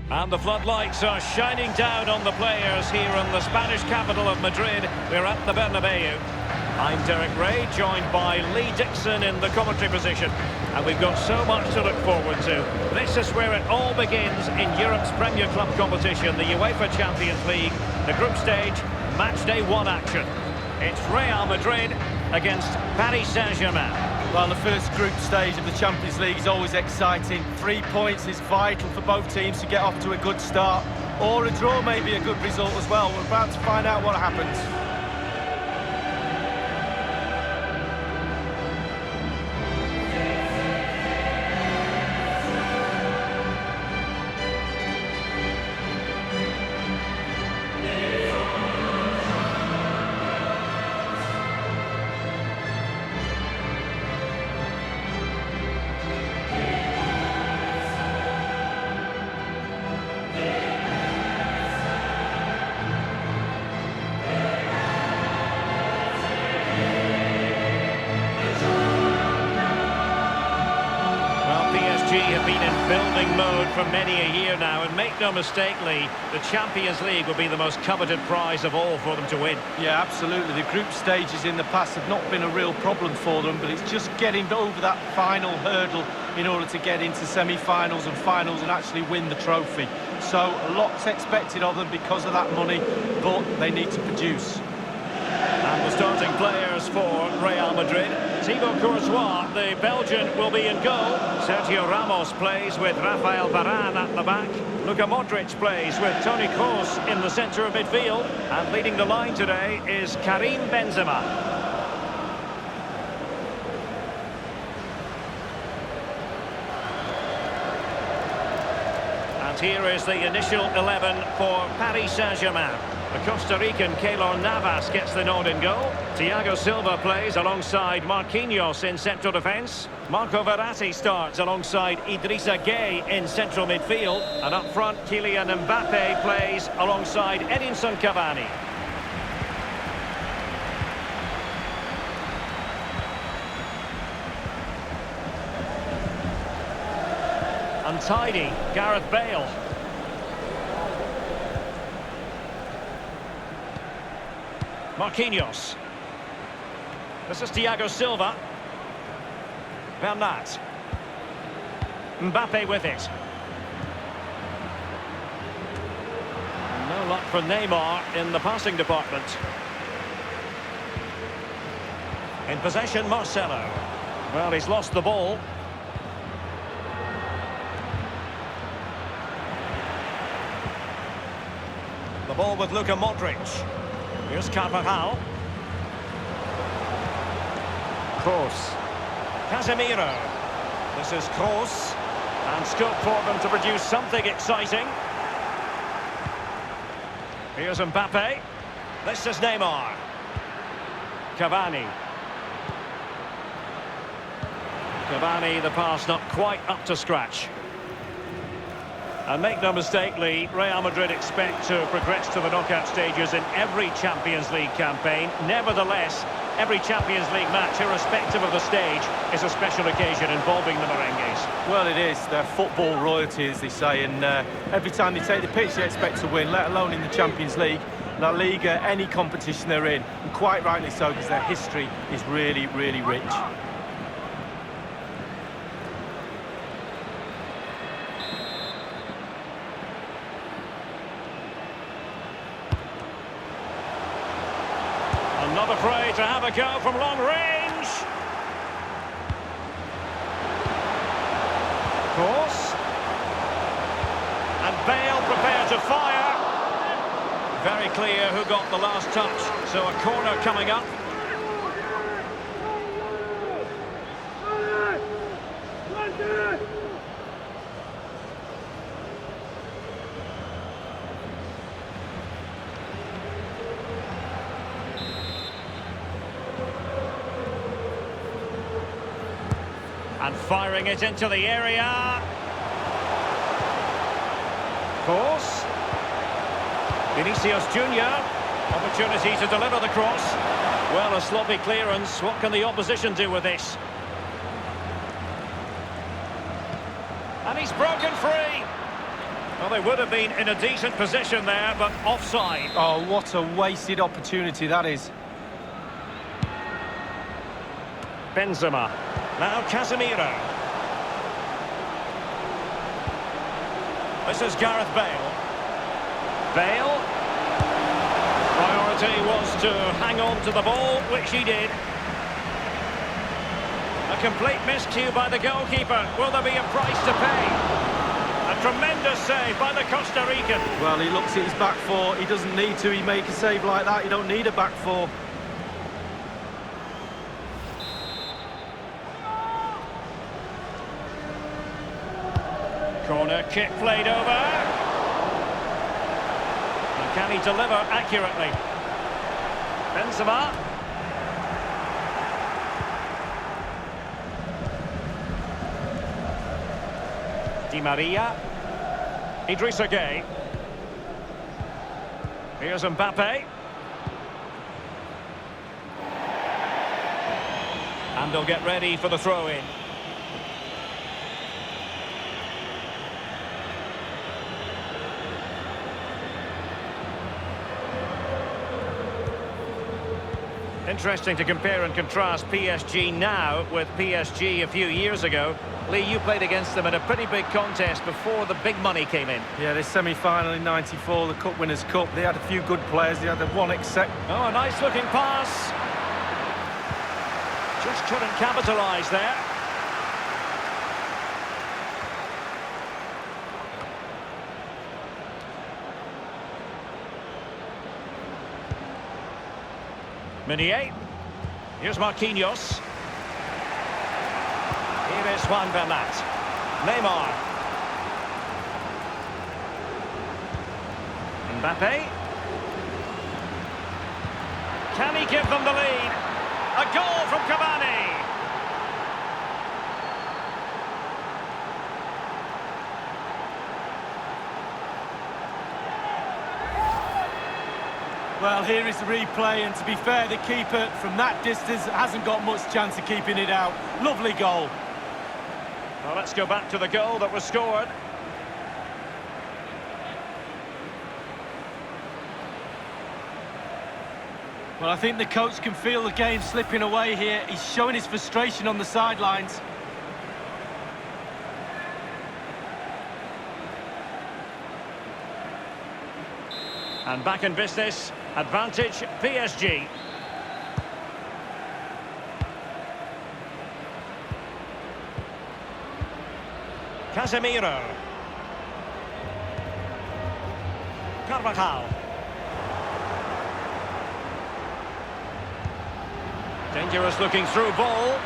And the floodlights are shining down on the players here in the Spanish capital of Madrid. We're at the Bernabeu. I'm Derek Ray, joined by Lee Dixon in the commentary position. And we've got so much to look forward to. This is where it all begins in Europe's Premier Club competition, the UEFA Champions League, the group stage, match day 1 action. It's Real Madrid against Paris Saint-Germain. Well, the first group stage of the Champions League is always exciting. 3 points is vital for both teams to get off to a good start. Or a draw may be a good result as well. We're about to find out what happens. Have been in building mode for many a year now, and make no mistake, Lee, the Champions League will be the most coveted prize of all for them to win. Yeah, absolutely. The group stages in the past have not been a real problem for them, but it's just getting over that final hurdle in order to get into semi-finals and finals and actually win the trophy. So a lot's expected of them because of that money, but they need to produce. And the starting players for Real Madrid. Thibaut Courtois, the Belgian, will be in goal. Sergio Ramos plays with Rafael Varane at the back. Luka Modric plays with Toni Kroos in the centre of midfield. And leading the line today is Karim Benzema. And here is the initial 11 for Paris Saint-Germain. The Costa Rican Keylor Navas gets the nod in goal. Thiago Silva plays alongside Marquinhos in central defence. Marco Verratti starts alongside Idrissa Gueye in central midfield. And up front, Kylian Mbappe plays alongside Edinson Cavani. Untidy, Gareth Bale. Marquinhos. This is Thiago Silva. Bernat. Mbappe with it. No luck for Neymar in the passing department. In possession, Marcelo. Well, he's lost the ball. The ball with Luka Modric. Here's Carvajal. Kroos. Casemiro. This is Kroos. And scope for them to produce something exciting. Here's Mbappe. This is Neymar. Cavani. Cavani, the pass not quite up to scratch. And make no mistake, Lee, Real Madrid expect to progress to the knockout stages in every Champions League campaign. Nevertheless, every Champions League match, irrespective of the stage, is a special occasion involving the Merengues. Well, it is. They're football royalty, as they say, and every time they take the pitch, they expect to win, let alone in the Champions League, La Liga, any competition they're in, and quite rightly so, because their history is really, really rich. Not afraid to have a go from long range. Kroos. And Bale prepared to fire. Very clear who got the last touch. So a corner coming up. And firing it into the area. Kroos. Vinicius Junior. Opportunity to deliver the cross. Well, a sloppy clearance. What can the opposition do with this? And he's broken free. Well, they would have been in a decent position there, but offside. Oh, what a wasted opportunity that is. Benzema. Now Casemiro. This is Gareth Bale. Bale. Priority was to hang on to the ball, which he did. A complete miscue by the goalkeeper. Will there be a price to pay? A tremendous save by the Costa Rican. Well, he looks at his back four. He doesn't need to. He make a save like that. You don't need a back four. Corner kick played over. And can he deliver accurately? Benzema. Di Maria. Idrissa Gueye. Here's Mbappe. And they'll get ready for the throw-in. Interesting to compare and contrast PSG now with PSG a few years ago. Lee, you played against them in a pretty big contest before the big money came in. Yeah, this semi-final in '94, the Cup Winners' Cup, they had a few good players. They had the one except... Oh, a nice-looking pass. Just couldn't capitalise there. Meunier. Here's Marquinhos. Here is Juan Bernat. Neymar. Mbappe. Can he give them the lead? A goal from Cavani. Well, here is the replay, and to be fair, the keeper from that distance hasn't got much chance of keeping it out. Lovely goal. Well, let's go back to the goal that was scored. Well, I think the coach can feel the game slipping away here. He's showing his frustration on the sidelines. And back in business. Advantage PSG. Casemiro. Carvajal. Dangerous looking through ball.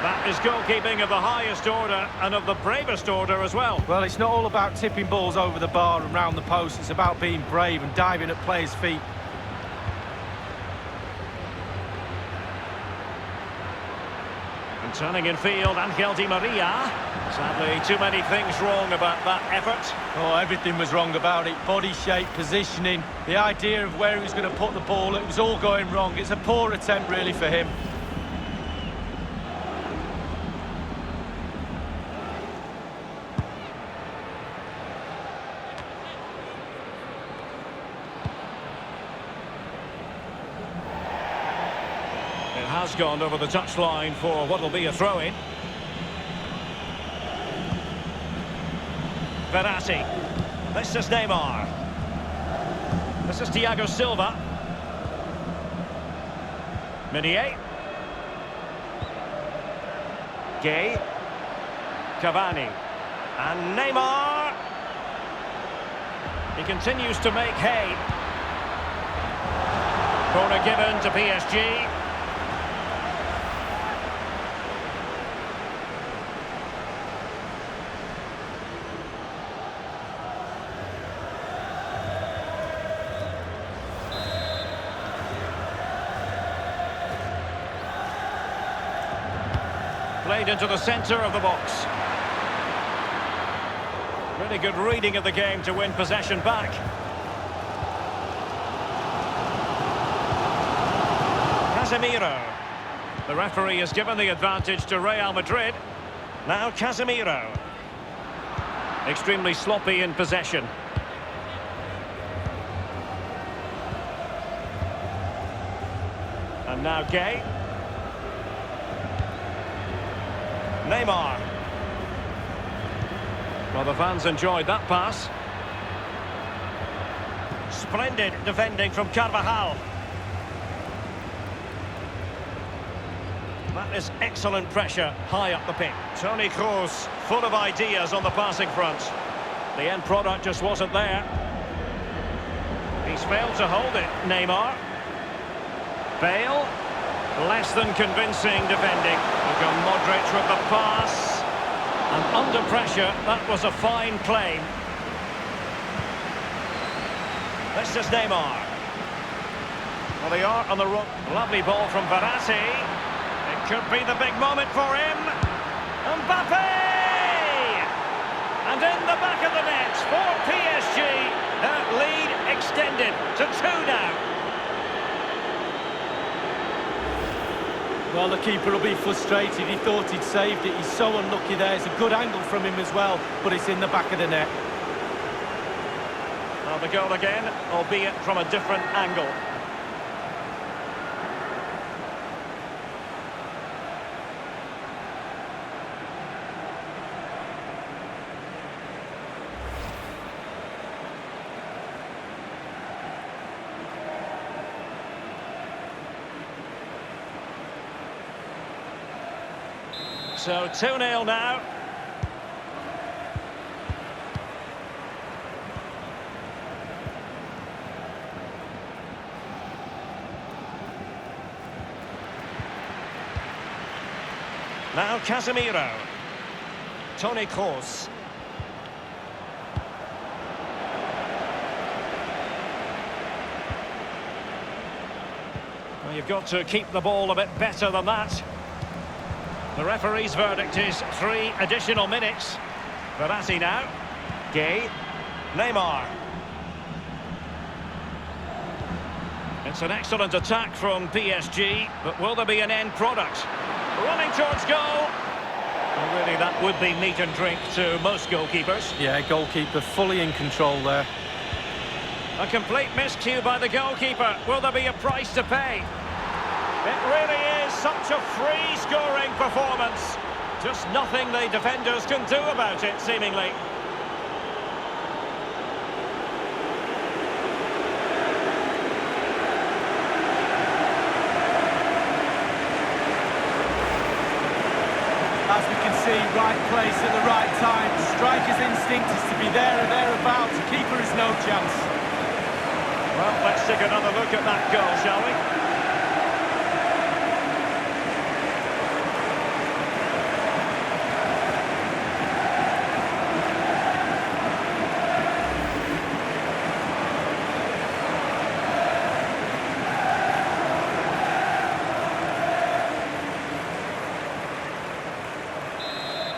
That is goalkeeping of the highest order and of the bravest order as well. Well, it's not all about tipping balls over the bar and round the post. It's about being brave and diving at players' feet. And turning in field, Angel Di Maria. Sadly, too many things wrong about that effort. Oh, everything was wrong about it. Body shape, positioning, the idea of where he was going to put the ball. It was all going wrong. It's a poor attempt, really, for him. It has gone over the touchline for what will be a throw-in. Verratti. This is Neymar. This is Thiago Silva. Meunier. Gueye. Cavani. And Neymar. He continues to make hay. Corner given to PSG. Played into the centre of the box. Really good reading of the game to win possession back. Casemiro. The referee has given the advantage to Real Madrid. Now Casemiro. Extremely sloppy in possession. And now Gay. Neymar. Well, the fans enjoyed that pass. Splendid defending from Carvajal. That is excellent pressure high up the pitch. Toni Kroos, full of ideas on the passing front. The end product just wasn't there. He's failed to hold it, Neymar. Bale, less than convincing defending. Luka Modric with the pass. And under pressure, that was a fine claim. This is Neymar. Well, they are on the run. Lovely ball from Verratti. It could be the big moment for him. Mbappe! And in the back of the net for PSG. That lead extended to 2 now. Well, the keeper will be frustrated. He thought he'd saved it. He's so unlucky there. It's a good angle from him as well, but it's in the back of the net. Well, the goal again, albeit from a different angle. So 2-0 now. Now Casemiro. Toni Kroos. Well, you've got to keep the ball a bit better than that. The referee's verdict is 3 additional minutes. Verratti now. Gay. Neymar. It's an excellent attack from PSG, but will there be an end product? Running towards goal. Well, really, that would be meat and drink to most goalkeepers. Yeah, goalkeeper fully in control there. A complete miscue by the goalkeeper. Will there be a price to pay? It really is such a free-scoring performance. Just nothing the defenders can do about it, seemingly. As we can see, right place at the right time. Striker's instinct is to be there or thereabouts. Keeper is no chance. Well, let's take another look at that goal, shall we?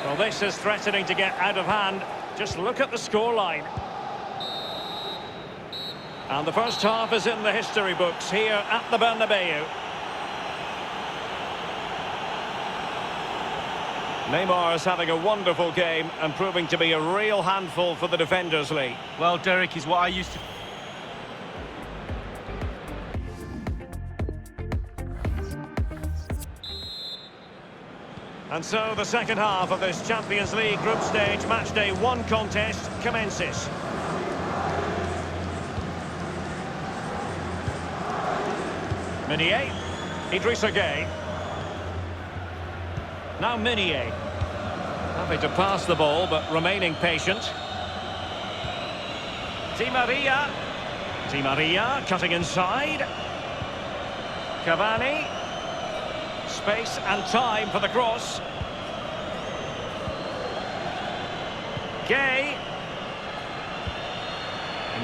Well, this is threatening to get out of hand. Just look at the scoreline. And the first half is in the history books here at the Bernabeu. Neymar is having a wonderful game and proving to be a real handful for the defenders, Lee. Well, Derek, is what I used to... And so the second half of this Champions League group stage matchday 1 contest commences. Meunier, Idrissa Gueye. Now Meunier. Happy to pass the ball, but remaining patient. Di Maria. Di Maria cutting inside. Cavani. Space and time for the cross. Gay.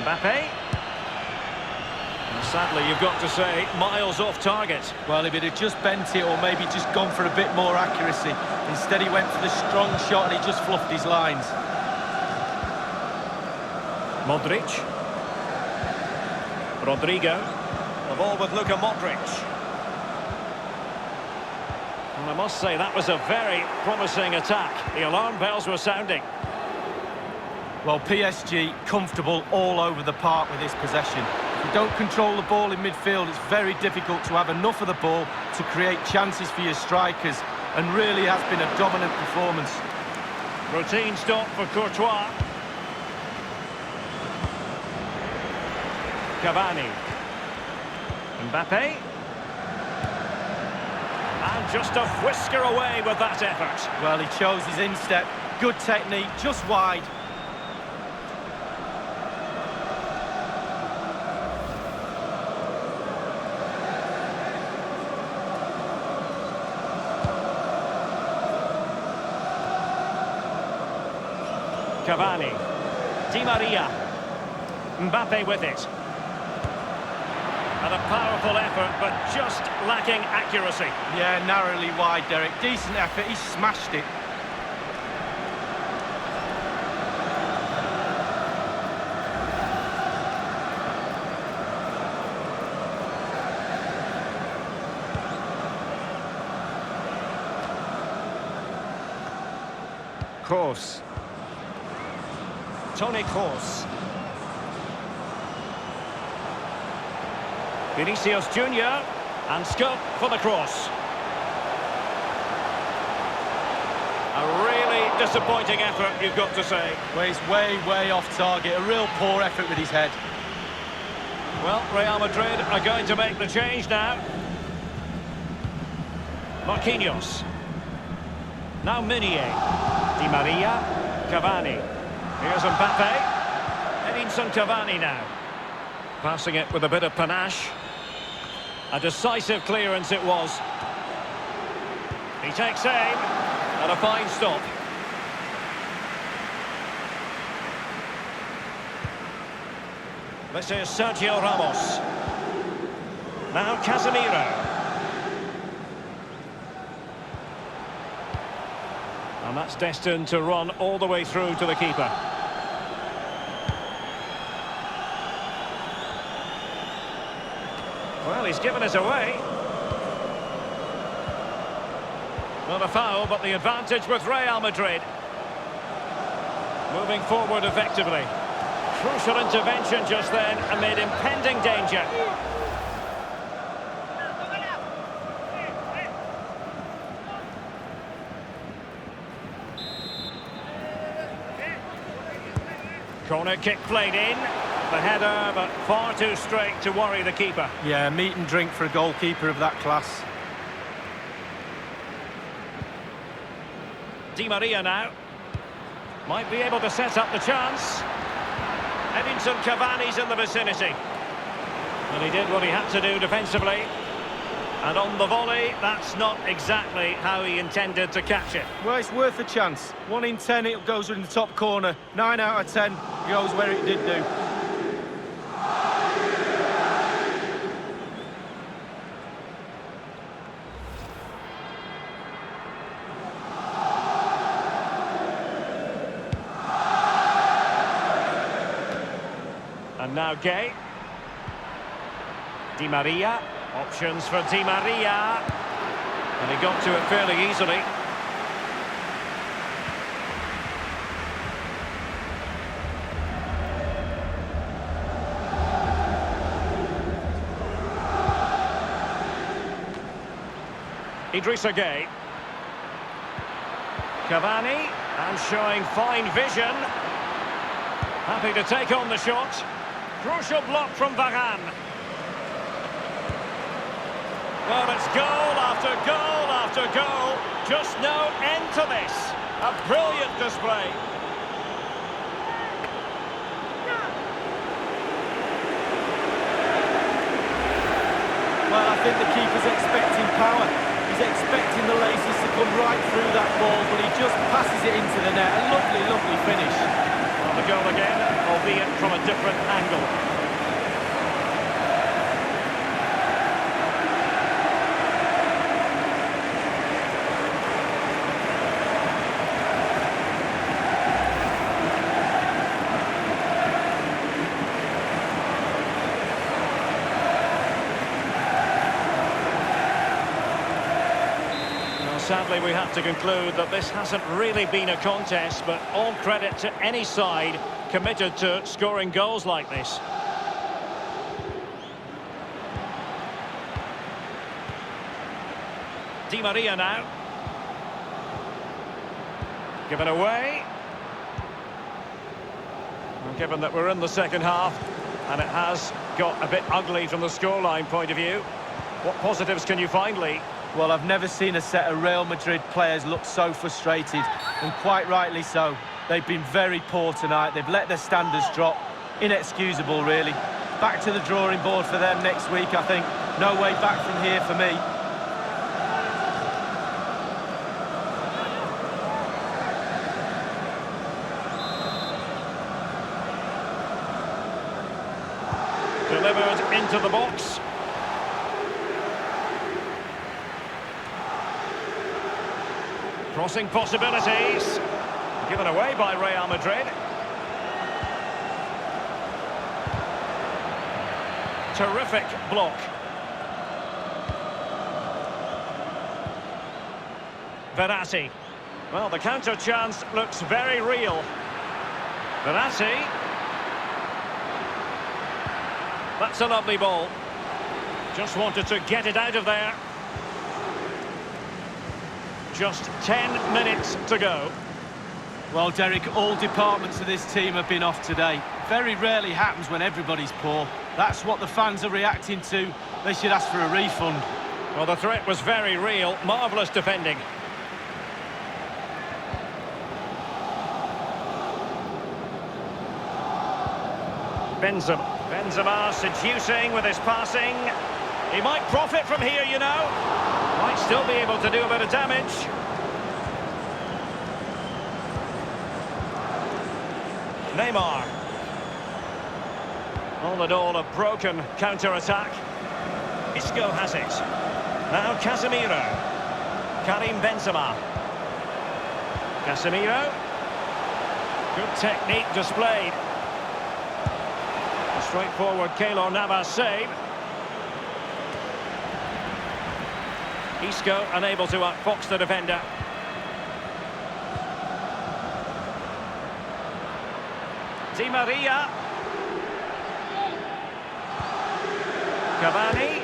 Mbappe. And sadly, you've got to say, miles off target. Well, if it had just bent it or maybe just gone for a bit more accuracy. Instead, he went for the strong shot and he just fluffed his lines. Modric. Rodrigo. The ball with Luka Modric. And I must say, that was a very promising attack. The alarm bells were sounding. Well, PSG comfortable all over the park with this possession. If you don't control the ball in midfield, it's very difficult to have enough of the ball to create chances for your strikers, and really has been a dominant performance. Routine stop for Courtois. Cavani. Mbappe. And just a whisker away with that effort. Well, he chose his instep. Good technique, just wide. Cavani. Di Maria. Mbappe with it. And a powerful effort, but just lacking accuracy. Yeah, narrowly wide, Derek. Decent effort, he smashed it. Kroos. Toni Kroos. Vinicius Junior, and scope for the cross. A really disappointing effort, you've got to say. Well, he's way off target. A real poor effort with his head. Well, Real Madrid are going to make the change now. Marquinhos. Now Meunier. Di Maria. Cavani. Here's Mbappe. Edinson Cavani now. Passing it with a bit of panache. A decisive clearance it was. He takes aim. And a fine stop. This is Sergio Ramos. Now Casemiro. And that's destined to run all the way through to the keeper. Well, he's given us away. Not a foul, but the advantage with Real Madrid. Moving forward effectively. Crucial intervention just then amid impending danger. Corner kick played in. The header, but far too straight to worry the keeper. Yeah, meat and drink for a goalkeeper of that class. Di Maria now. Might be able to set up the chance. Edinson Cavani's in the vicinity. And he did what he had to do defensively. And on the volley, that's not exactly how he intended to catch it. Well, it's worth a chance. 1 in 10, it goes in the top corner. 9 out of 10 goes where it did do. And now Gay. Di Maria. Options for Di Maria. And he got to it fairly easily. Idrissa Gay. Cavani. And showing fine vision. Happy to take on the shot. Crucial block from Varane. Well, it's goal after goal after goal. Just no end to this. A brilliant display. Well, I think the keeper's expecting power. He's expecting the laces to come right through that ball, but he just passes it into the net. A lovely, lovely finish. Well, the goal again, albeit from a different angle. sadly, we have to conclude that this hasn't really been a contest, but all credit to any side committed to scoring goals like this. Di Maria now. Given away. Well, given that we're in the second half, and it has got a bit ugly from the scoreline point of view, what positives can you find, Lee? Well, I've never seen a set of Real Madrid players look so frustrated, and quite rightly so. They've been very poor tonight. They've let their standards drop. Inexcusable, really. Back to the drawing board for them next week, I think. No way back from here for me. Delivered into the box. Crossing possibilities. Given away by Real Madrid. Terrific block. Verratti. Well, the counter chance looks very real. Verratti. That's a lovely ball. Just wanted to get it out of there. Just 10 minutes to go. Well, Derek, all departments of this team have been off today. Very rarely happens when everybody's poor. That's what the fans are reacting to. They should ask for a refund. Well, the threat was very real. Marvellous defending. Benzema seducing with his passing. He might profit from here, you know. Might still be able to do a bit of damage. Neymar. All in all, a broken counter-attack. Isco has it. Now Casemiro. Karim Benzema. Casemiro. Good technique displayed. A straightforward Keylor Navas save. Isco unable to outfox the defender. Di Maria. Cavani.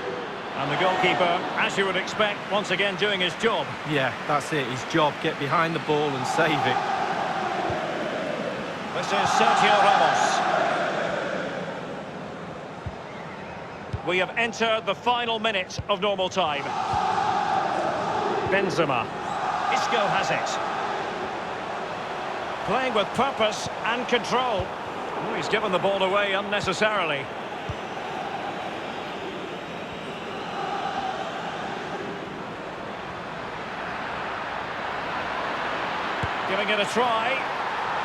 And the goalkeeper, as you would expect, once again doing his job. Yeah, that's it, his job. Get behind the ball and save it. This is Sergio Ramos. We have entered the final minute of normal time. Benzema. Isco has it. Playing with purpose and control. Oh, he's given the ball away unnecessarily. Giving it a try.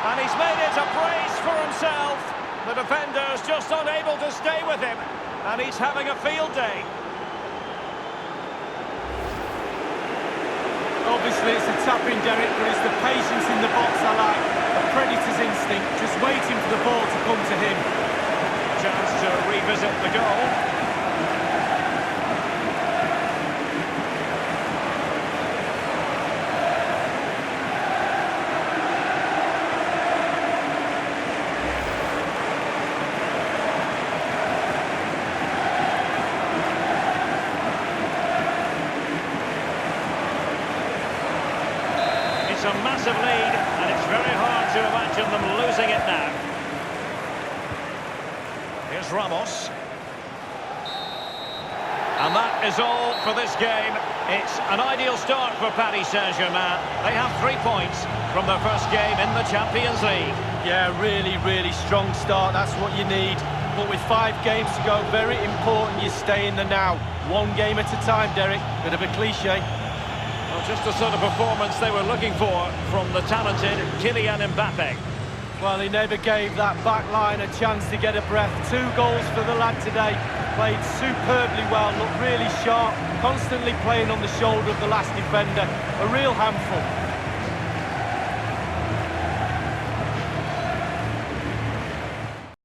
And he's made it a brace for himself. The defender's just unable to stay with him. And he's having a field day. Obviously, it's a tap-in, Derek, but it's the patience in the box I like. A predator's instinct, just waiting for the ball to come to him. Chance to revisit the goal. It's a massive lead, and it's very hard to imagine them losing it now. Here's Ramos. And that is all for this game. It's an ideal start for Paris Saint-Germain. They have 3 points from their first game in the Champions League. Yeah, really, really strong start. That's what you need. But with 5 games to go, very important you stay in the now. 1 game at a time, Derek. Bit of a cliche. Well, just the sort of performance they were looking for from the talented Kylian Mbappe. Well, he never gave that back line a chance to get a breath. 2 goals for the lad today. Played superbly well, looked really sharp, constantly playing on the shoulder of the last defender. A real handful.